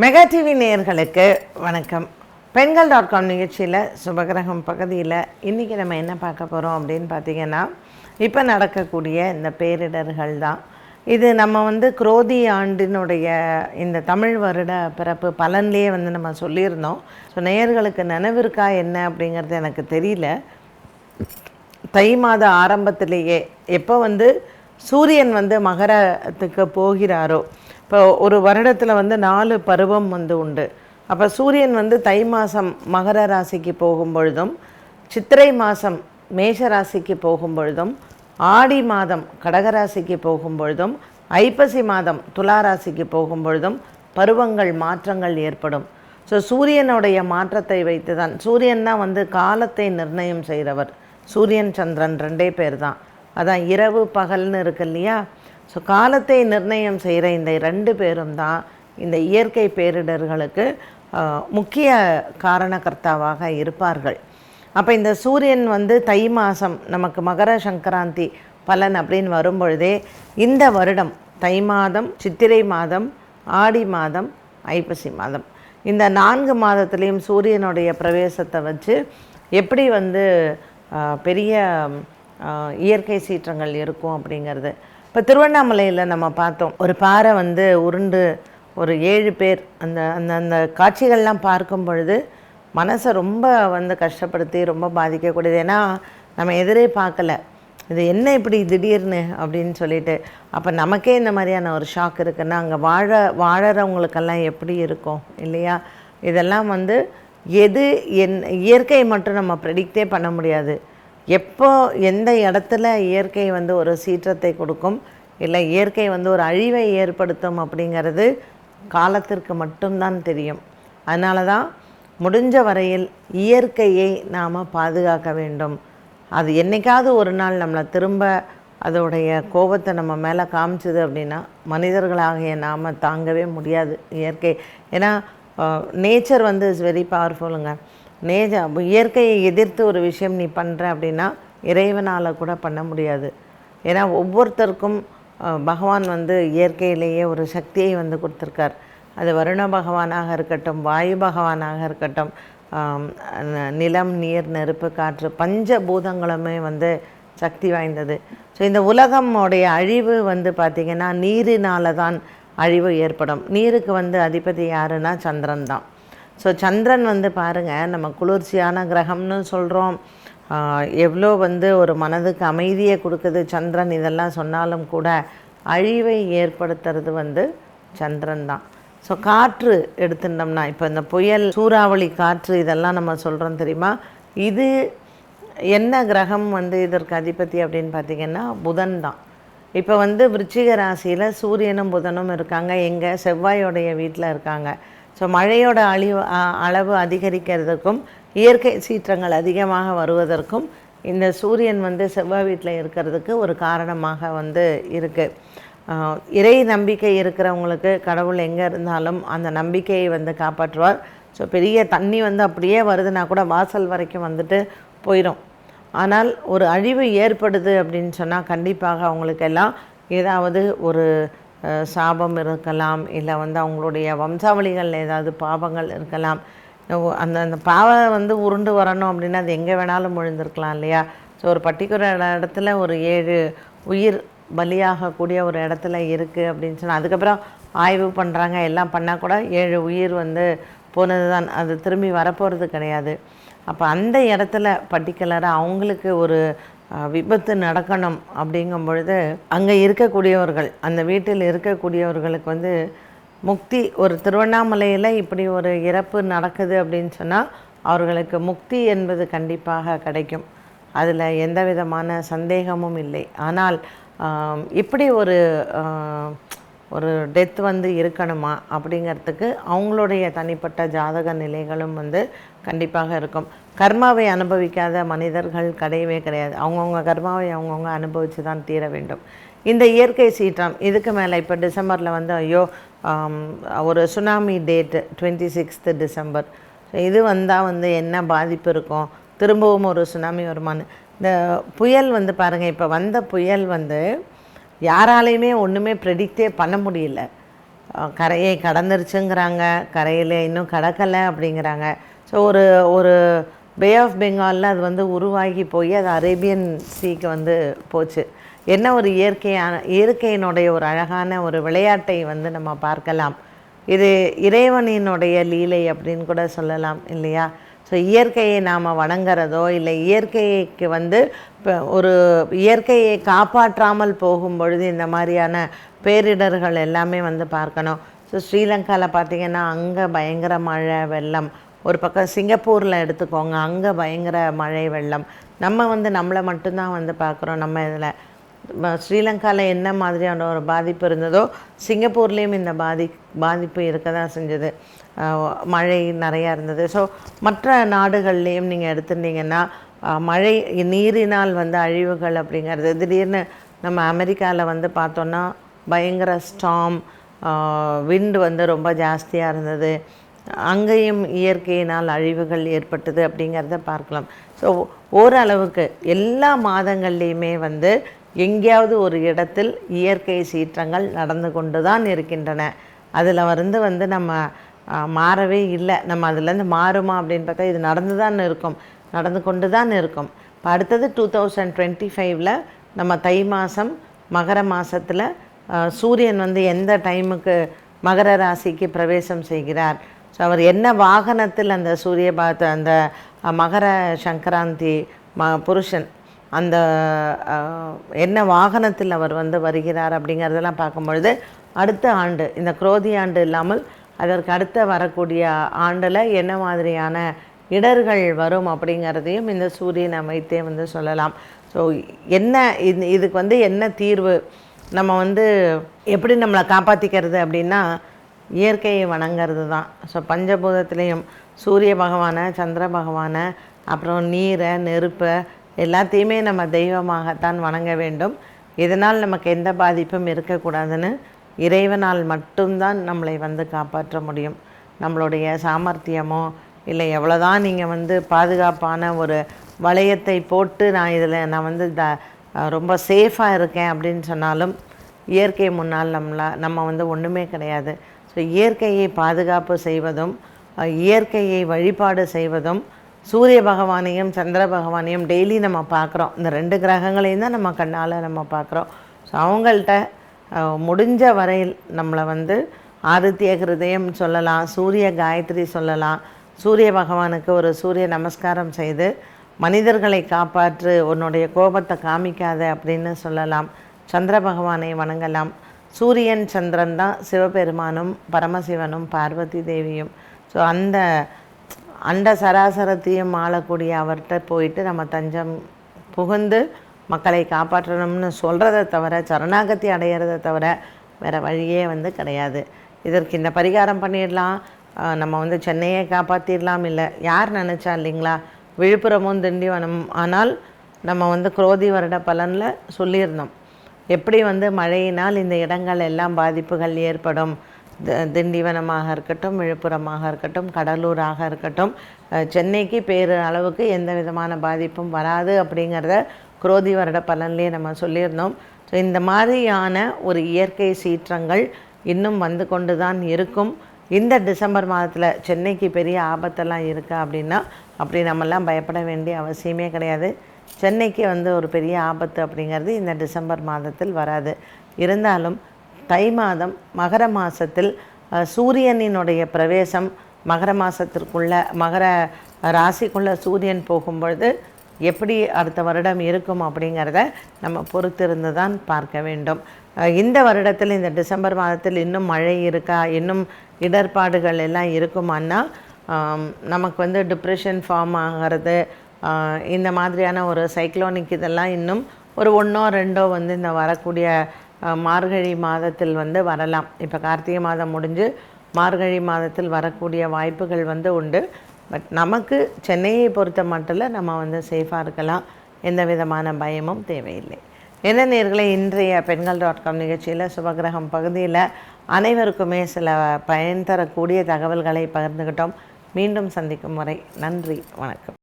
Mega TV நேயர்களுக்கு வணக்கம். பெண்கள்.com நிகழ்ச்சியில் சுபகிரகம் பகுதியில் இன்றைக்கி நம்ம என்ன பார்க்க போகிறோம் அப்படின்னு பார்த்திங்கன்னா, இப்போ நடக்கக்கூடிய இந்த பேரிடர்கள் தான். இது நம்ம குரோதி ஆண்டினுடைய இந்த தமிழ் வருட பிறப்பு பலன்லேயே நம்ம சொல்லியிருந்தோம். ஸோ நேயர்களுக்கு நினைவிருக்கா என்ன அப்படிங்கிறது எனக்கு தெரியல. தை மாத ஆரம்பத்திலேயே எப்போ சூரியன் மகரத்துக்கு போகிறாரோ, இப்போ ஒரு வருடத்தில் 4 பருவம் உண்டு. அப்போ சூரியன் தை மாதம் மகர ராசிக்கு போகும் பொழுதும், சித்திரை மாதம் மேஷ ராசிக்கு போகும் பொழுதும், ஆடி மாதம் கடகராசிக்கு போகும் பொழுதும், ஐப்பசி மாதம் துலா ராசிக்கு போகும் பொழுதும் பருவங்கள் மாற்றங்கள் ஏற்படும். ஸோ சூரியனுடைய மாற்றத்தை வைத்து தான், சூரியன் தான் காலத்தை நிர்ணயம் செய்கிறவர். சூரியன் சந்திரன் 2 பேர் தான். அதான் இரவு பகல்னு இருக்கு இல்லையா. ஸோ காலத்தை நிர்ணயம் செய்கிற இந்த 2 பேரும் தான் இந்த இயற்கை பேரிடர்களுக்கு முக்கிய காரணகர்த்தாவாக இருப்பார்கள். அப்போ இந்த சூரியன் தை மாதம் நமக்கு மகர சங்கராந்தி பலன் அப்படின்னு வரும்பொழுதே, இந்த வருடம் தை மாதம், சித்திரை மாதம், ஆடி மாதம், ஐப்பசி மாதம், இந்த 4 மாதத்துலேயும் சூரியனுடைய பிரவேசத்தை வச்சு எப்படி பெரிய இயற்கை சீற்றங்கள் இருக்கும் அப்படிங்கிறது. இப்போ திருவண்ணாமலையில் நம்ம பார்த்தோம், ஒரு பாறை உருண்டு ஒரு 7 பேர், அந்த அந்த அந்த காட்சிகள்லாம் பார்க்கும் பொழுது மனசை ரொம்ப கஷ்டப்படுத்தி ரொம்ப பாதிக்கக்கூடியது. ஏன்னா நம்ம எதிரே பார்க்கல, இது என்ன இப்படி திடீர்னு அப்படின்னு சொல்லிட்டு. அப்போ நமக்கே இந்த மாதிரியான ஒரு ஷாக் இருக்குன்னா, அங்கே வாழறவங்களுக்கெல்லாம் எப்படி இருக்கும் இல்லையா. இதெல்லாம் எது இயற்கை மட்டும் நம்ம ப்ரெடிக்டே பண்ண முடியாது. எப்போ எந்த இடத்துல இயற்கை ஒரு சீற்றத்தை கொடுக்கும், இல்லை இயற்கை ஒரு அழிவை ஏற்படுத்தும் அப்படிங்கிறது காலத்திற்கு மட்டும்தான் தெரியும். அதனால தான் முடிஞ்ச வரையில் இயற்கையை நாம் பாதுகாக்க வேண்டும். அது என்றைக்காவது ஒரு நாள் நம்மளை திரும்ப அதோடைய கோபத்தை நம்ம மேலே காமிச்சிது அப்படின்னா, மனிதர்களாகிய நாம் தாங்கவே முடியாது இயற்கை. ஏன்னா நேச்சர் இஸ் வெரி பவர்ஃபுல்லுங்க. இயற்கையை எதிர்த்து ஒரு விஷயம் நீ பண்ணுற அப்படின்னா இறைவனால் கூட பண்ண முடியாது. ஏன்னா ஒவ்வொருத்தருக்கும் பகவான் இயற்கையிலேயே ஒரு சக்தியை கொடுத்துருக்கார். அது வருண பகவானாக இருக்கட்டும், வாயு பகவானாக இருக்கட்டும், நிலம், நீர், நெருப்பு, காற்று, பஞ்சபூதங்களுமே சக்தி வாய்ந்தது. ஸோ இந்த உலகமுடைய அழிவு பார்த்திங்கன்னா நீரினால் தான் அழிவு ஏற்படும். நீருக்கு அதிபதி யாருன்னா சந்திரன் தான். ஸோ சந்திரன் பாருங்கள், நம்ம குளிர்ச்சியான கிரகம்னு சொல்கிறோம், எவ்வளோ ஒரு மனதுக்கு அமைதியை கொடுக்குது சந்திரன், இதெல்லாம் சொன்னாலும் கூட அழிவை ஏற்படுத்துறது சந்திரன் தான். ஸோ காற்று எடுத்துட்டோம்னா, இப்போ இந்த புயல், சூறாவளி காற்று, இதெல்லாம் நம்ம சொல்கிறோம் தெரியுமா. இது என்ன கிரகம் இதற்கு அதிபதி அப்படின்னு பார்த்திங்கன்னா புதன் தான். இப்போ விருச்சிக ராசியில் சூரியனும் புதனும் இருக்காங்க, எங்கள் செவ்வாயோடைய வீட்டில் இருக்காங்க. ஸோ மழையோட அளவு அதிகரிக்கிறதுக்கும், இயற்கை சீற்றங்கள் அதிகமாக வருவதற்கும் இந்த சூரியன் செவ்வாய் வீட்டில் இருக்கிறதுக்கு ஒரு காரணமாக இருக்குது. இறை நம்பிக்கை இருக்கிறவங்களுக்கு கடவுள் எங்கே இருந்தாலும் அந்த நம்பிக்கையை காப்பாற்றுவார். ஸோ பெரிய தண்ணி அப்படியே வருதுன்னா கூட வாசல் வரைக்கும் போயிடும். ஆனால் ஒரு அழிவு ஏற்படுது அப்படின்னு சொன்னால் கண்டிப்பாக அவங்களுக்கெல்லாம் ஏதாவது ஒரு சாபம் இருக்கலாம், இல்லை அவங்களுடைய வம்சாவளிகளில் ஏதாவது பாவங்கள் இருக்கலாம். அந்த அந்த பாவை உருண்டு வரணும் அப்படின்னா அது எங்கே வேணாலும் விழுந்திருக்கலாம் இல்லையா. ஸோ ஒரு பர்டிகுலர் இடத்துல ஒரு 7 உயிர் பலியாகக்கூடிய ஒரு இடத்துல இருக்குது அப்படின்னு சொன்னால், அதுக்கப்புறம் ஆய்வு பண்ணுறாங்க, எல்லாம் பண்ணால் கூட 7 உயிர் போனது தான், அது திரும்பி வரப்போகிறது கிடையாது. அப்போ அந்த இடத்துல பர்டிகுலராக அவங்களுக்கு ஒரு விபத்து நடக்கணும் அப்படிங்கும் பொழுது, அங்கே இருக்கக்கூடியவர்கள், அந்த வீட்டில் இருக்கக்கூடியவர்களுக்கு முக்தி, ஒரு திருவண்ணாமலையில் இப்படி ஒரு இறப்பு நடக்குது அப்படின்னு சொன்னால் அவர்களுக்கு முக்தி என்பது கண்டிப்பாக கிடைக்கும். அதில் எந்த விதமான சந்தேகமும் இல்லை. ஆனால் இப்படி ஒரு டெத் இருக்கணுமா அப்படிங்கிறதுக்கு அவங்களுடைய தனிப்பட்ட ஜாதக நிலைகளும் கண்டிப்பாக இருக்கும். கர்மாவை அனுபவிக்காத மனிதர்கள் கிடையவே கிடையாது. அவங்கவுங்க கர்மாவை அவங்கவுங்க அனுபவித்து தான் தீர வேண்டும். இந்த இயற்கை சீற்றம் இதுக்கு மேலே இப்போ டிசம்பரில் ஐயோ ஒரு சுனாமி டேட்டு 26 டிசம்பர், இது வந்தால் என்ன பாதிப்பு இருக்கும், திரும்பவும் ஒரு சுனாமி வருமானு. இந்த புயல் பாருங்கள், இப்போ வந்த புயல் யாராலையுமே ஒன்றுமே ப்ரெடிக்டே பண்ண முடியல. கரையை கடந்துருச்சுங்கிறாங்க, கரையில் இன்னும் கடக்கலை அப்படிங்கிறாங்க. ஸோ ஒரு ஒரு பே ஆஃப் பெங்காலில் அது வந்து உருவாகி போய் அது அரேபியன் சீக்கு வந்து போச்சு. என்ன ஒரு இயற்கையினுடைய ஒரு அழகான ஒரு விளையாட்டை வந்து நம்ம பார்க்கலாம். இது இறைவனினுடைய லீலை அப்படின்னு கூட சொல்லலாம் இல்லையா? ஸோ இயற்கையை நாம் வணங்குறதோ இல்லை இயற்கைக்கு வந்து இப்போ ஒரு இயற்கையை காப்பாற்றாமல் போகும் பொழுது இந்த மாதிரியான பேரிடர்கள் எல்லாமே வந்து பார்க்கணும். ஸோ ஸ்ரீலங்காவில் பார்த்திங்கன்னா அங்கே பயங்கர மழை வெள்ளம், ஒரு பக்கம் சிங்கப்பூரில் எடுத்துக்கோங்க, அங்கே பயங்கர மழை வெள்ளம். நம்ம வந்து நம்மளை மட்டும்தான் வந்து பார்க்குறோம். நம்ம இதில் ஸ்ரீலங்காவில் என்ன மாதிரியான ஒரு பாதிப்பு இருந்ததோ சிங்கப்பூர்லேயும் இந்த பாதிப்பு இருக்க தான் செஞ்சது. மழை நிறையா இருந்தது. ஸோ மற்ற நாடுகள்லேயும் நீங்கள் எடுத்துட்டிங்கன்னா மழை நீரினால் வந்து அழிவுகள் அப்படிங்கிறது திடீர்னு நம்ம அமெரிக்காவில் வந்து பார்த்தோன்னா பயங்கர ஸ்டாம், விண்டு வந்து ரொம்ப ஜாஸ்தியாக இருந்தது. அங்கேயும் இயற்கையினால் அழிவுகள் ஏற்பட்டது அப்படிங்கிறத பார்க்கலாம். ஸோ ஓரளவுக்கு எல்லா மாதங்கள்லேயுமே வந்து எங்கேயாவது ஒரு இடத்தில் இயற்கை சீற்றங்கள் நடந்து கொண்டு தான் இருக்கின்றன. அதில் வந்து நம்ம மாறவே இல்லை. நம்ம அதுலேருந்து மாறுமா அப்படின்னு பார்த்தா இது நடந்து கொண்டு தான் இருக்கும். இப்போ அடுத்தது 2025 நம்ம தை மாதம் மகர மாதத்தில் சூரியன் வந்து எந்த டைமுக்கு மகர ராசிக்கு பிரவேசம் செய்கிறார், ஸோ அவர் என்ன வாகனத்தில் அந்த அந்த மகர சங்கராந்தி புருஷன் அந்த என்ன வாகனத்தில் அவர் வந்து வருகிறார் அப்படிங்கிறதெல்லாம் பார்க்கும்பொழுது அடுத்த ஆண்டு இந்த குரோதி ஆண்டு இல்லாமல் அதற்கு அடுத்த வரக்கூடிய ஆண்டில் என்ன மாதிரியான இடர்கள் வரும் அப்படிங்கிறதையும் இந்த சூரியன் அமைத்தே வந்து சொல்லலாம். ஸோ என்ன இதுக்கு வந்து என்ன தீர்வு, நம்ம வந்து எப்படி நம்மளை காப்பாற்றிக்கிறது அப்படின்னா இயற்கையை வணங்கிறது தான். ஸோ பஞ்சபூதத்துலேயும் சூரிய பகவானை, சந்திர பகவானை, அப்புறம் நீரை, நெருப்பை எல்லாத்தையுமே நம்ம தெய்வமாகத்தான் வணங்க வேண்டும். இதனால் நமக்கு எந்த பாதிப்பும் இருக்கக்கூடாதுன்னு இறைவனால் மட்டும்தான் நம்மளை வந்து காப்பாற்ற முடியும். நம்மளுடைய சாமர்த்தியமோ இல்லை எவ்வளோதான் நீங்கள் வந்து பாதுகாப்பான ஒரு வளையத்தை போட்டு நான் வந்து ரொம்ப சேஃபாக இருக்கேன் அப்படின்னு சொன்னாலும் இயற்கை முன்னால் நம்ம வந்து ஒன்றுமே கிடையாது. ஸோ இயற்கையை பாதுகாப்பு செய்வதும் இயற்கையை வழிபாடு செய்வதும் சூரிய பகவானையும் சந்திர பகவானையும் டெய்லி நம்ம பார்க்குறோம். இந்த 2 கிரகங்களையும் தான் நம்ம கண்ணால் நம்ம பார்க்குறோம். ஸோ அவங்கள்ட்ட முடிஞ்ச வரையில் நம்மளை வந்து ஆதித்ய ஹிருதயம் சொல்லலாம், சூரிய காயத்ரி சொல்லலாம், சூரிய பகவானுக்கு ஒரு சூரிய நமஸ்காரம் செய்து மனிதர்களை காப்பாற்று, உன்னுடைய கோபத்தை காமிக்காத அப்படின்னு சொல்லலாம். சந்திர பகவானை வணங்கலாம். சூரியன் சந்திரன் தான் சிவபெருமானும் பரமசிவனும் பார்வதி தேவியும். ஸோ அந்த அண்ட சராசரத்தையும் ஆளக்கூடிய அவர்கிட்ட போயிட்டு நம்ம தஞ்சம் புகுந்து மக்களை காப்பாற்றணும்னு சொல்கிறத தவிர, சரணாகதி அடையிறத தவிர வேறு வழியே வந்து கிடையாது. இதற்கு இந்த பரிகாரம் பண்ணிடலாம், நம்ம வந்து சென்னையை காப்பாற்றிடலாம், இல்லை யார் நினச்சா இல்லைங்களா விழுப்புரமும் திண்டிவனம். ஆனால் நம்ம வந்து குரோதி வருட பலனில் சொல்லியிருந்தோம் எப்படி வந்து மழையினால் இந்த இடங்கள் எல்லாம் பாதிப்புகள் ஏற்படும். திண்டிவனமாக இருக்கட்டும், விழுப்புரமாக இருக்கட்டும், கடலூராக இருக்கட்டும், சென்னைக்கு பேரு அளவுக்கு எந்த விதமான பாதிப்பும் வராது அப்படிங்கிறத குரோதி வருட பலன்லேயே நம்ம சொல்லியிருந்தோம். ஸோ இந்த மாதிரியான ஒரு இயற்கை சீற்றங்கள் இன்னும் வந்து கொண்டு தான் இருக்கும். இந்த டிசம்பர் மாதத்தில் சென்னைக்கு பெரிய ஆபத்தெல்லாம் இருக்கா அப்படின்னா அப்படி நம்மெல்லாம் பயப்பட வேண்டிய அவசியமே கிடையாது. சென்னைக்கு வந்து ஒரு பெரிய ஆபத்து அப்படிங்கிறது இந்த டிசம்பர் மாதத்தில் வராது. இருந்தாலும் தை மாதம் மகர மாதத்தில் சூரியனினுடைய பிரவேசம் மகர மாதத்திற்குள்ள மகர ராசிக்குள்ளே சூரியன் போகும்பொழுது எப்படி அடுத்த வருடம் இருக்கும் அப்படிங்கிறத நம்ம பொறுத்திருந்து தான் பார்க்க வேண்டும். இந்த வருடத்தில் இந்த டிசம்பர் மாதத்தில் இன்னும் மழை இருக்கா, இன்னும் இடர்பாடுகள் எல்லாம் இருக்குமான்னா நமக்கு வந்து டிப்ரெஷன் ஃபார்ம் ஆகிறது, இந்த மாதிரியான ஒரு சைக்ளோனிக் இதெல்லாம் இன்னும் ஒரு 1 or 2 வந்து இந்த வரக்கூடிய மார்கழி மாதத்தில் வந்து வரலாம். இப்போ கார்த்திகை மாதம் முடிஞ்சு மார்கழி மாதத்தில் வரக்கூடிய வாய்ப்புகள் வந்து உண்டு. பட் நமக்கு சென்னையை பொறுத்த மட்டும் நம்ம வந்து சேஃபாக இருக்கலாம், எந்த விதமான பயமும் தேவையில்லை. என்ன நேயர்களே, இன்றைய Pengal.com நிகழ்ச்சியில் சுபகிரகம் பகுதியில் அனைவருக்குமே சில பயன் தரக்கூடிய தகவல்களை பகிர்ந்துக்கிட்டோம். மீண்டும் சந்திக்கும் வரை நன்றி, வணக்கம்.